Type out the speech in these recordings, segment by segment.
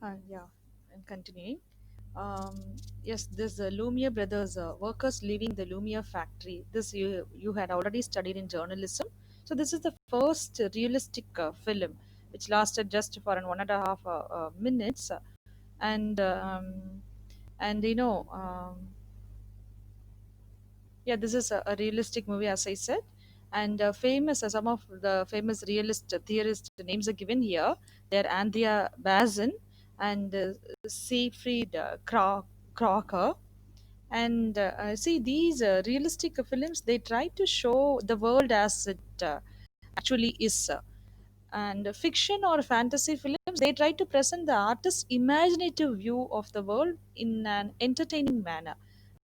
Yeah, and continuing. Um, yes, this Lumiere brothers, workers leaving the Lumiere factory. This you had already studied in journalism. So this is the first realistic film, which lasted just for an 1.5 minutes, and and you know. Yeah, this is a realistic movie, as I said, and famous some of the famous realist theorist names are given here. They're Andrea Bazin and Siegfried Crocker. And see, these realistic films, they try to show the world as it actually is. And fiction or fantasy films, they try to present the artist's imaginative view of the world in an entertaining manner.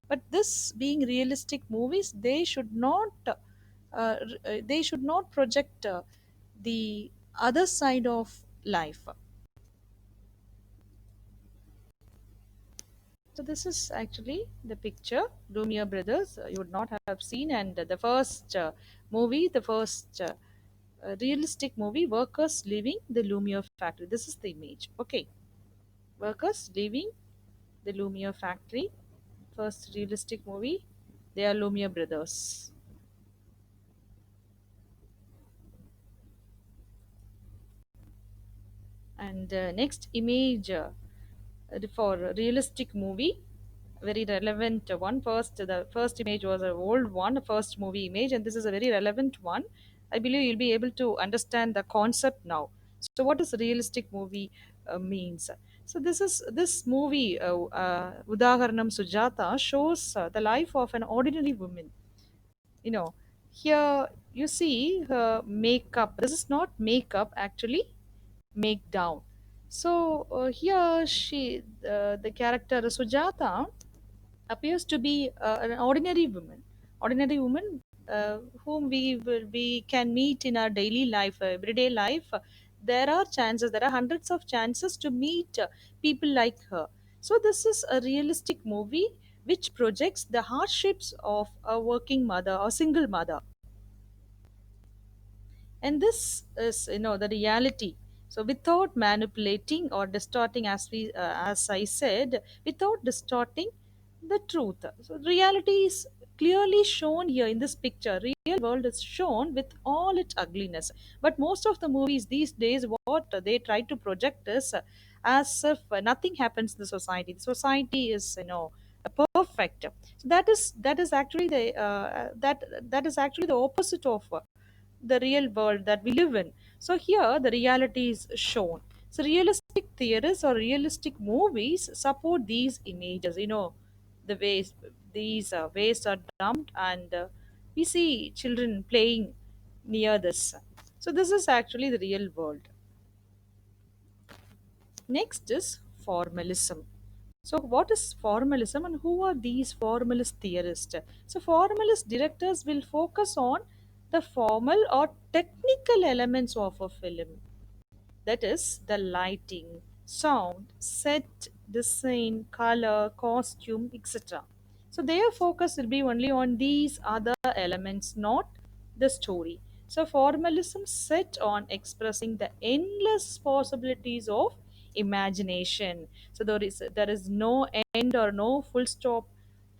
But this being realistic movies, they should not project the other side of life. So this is actually the picture Lumiere brothers, you would not have seen. And the first movie, the first realistic movie, workers leaving the Lumiere factory. This is the image. Okay, workers leaving the Lumiere factory, first realistic movie. They are Lumiere brothers. And next image, for a realistic movie, very relevant one. First, the first image was an old one, first movie image, and this is a very relevant one. I believe you'll be able to understand the concept now. So what is realistic movie means? So this movie, Udaharanam Sujata, shows the life of an ordinary woman. you know Here you see her makeup. This is not makeup, actually, make down. So here the character Sujata appears to be an ordinary woman, whom we can meet in our daily life, everyday life. There are hundreds of chances to meet people like her. So this is a realistic movie which projects the hardships of a working mother or single mother. And this is, the reality. So without manipulating or distorting, as I said, without distorting the truth. So reality is clearly shown here in this picture. Real world is shown with all its ugliness. But most of the movies these days, what they try to project is as if nothing happens in the society. The society is, perfect. So that is actually that is actually the opposite of the real world that we live in. So here the reality is shown. So realistic theorists or realistic movies support these images. The ways these waste are dumped, and we see children playing near this. So this is actually the real world. Next is formalism. So, what is formalism and who are these formalist theorists? So, formalist directors will focus on the formal or technical elements of a film, that is, the lighting, sound, set, design, color, costume, etc. So their focus will be only on these other elements, not the story. So formalism set on expressing the endless possibilities of imagination. So there is no end or no full stop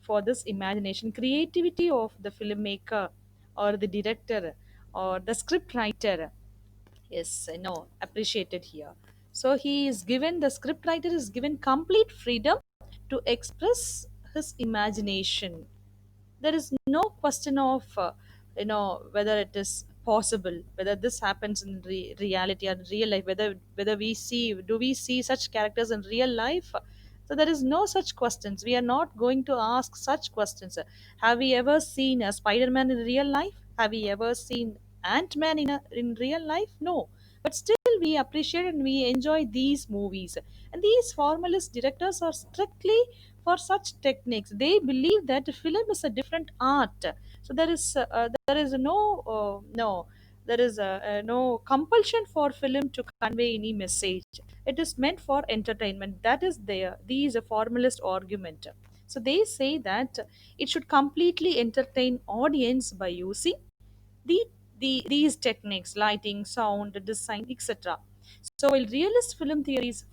for this imagination, creativity of the filmmaker or the director or the script writer. Yes, I know, appreciated here. So he is given, the scriptwriter is given complete freedom to express his imagination. There is no question of whether it is possible, whether this happens in reality or real life, whether we see such characters in real life. So there is no such questions. We are not going to ask such questions. Have we ever seen a Spider-Man in real life? Have we ever seen Ant-Man in real life? No. But still we appreciate and we enjoy these movies. And these formalist directors are strictly for such techniques. They believe that film is a different art. So there is no compulsion for film to convey any message. It is meant for entertainment. That is their these a formalist argument. So they say that it should completely entertain audience by using the, these techniques, lighting, sound, design, etc. So while realist film theories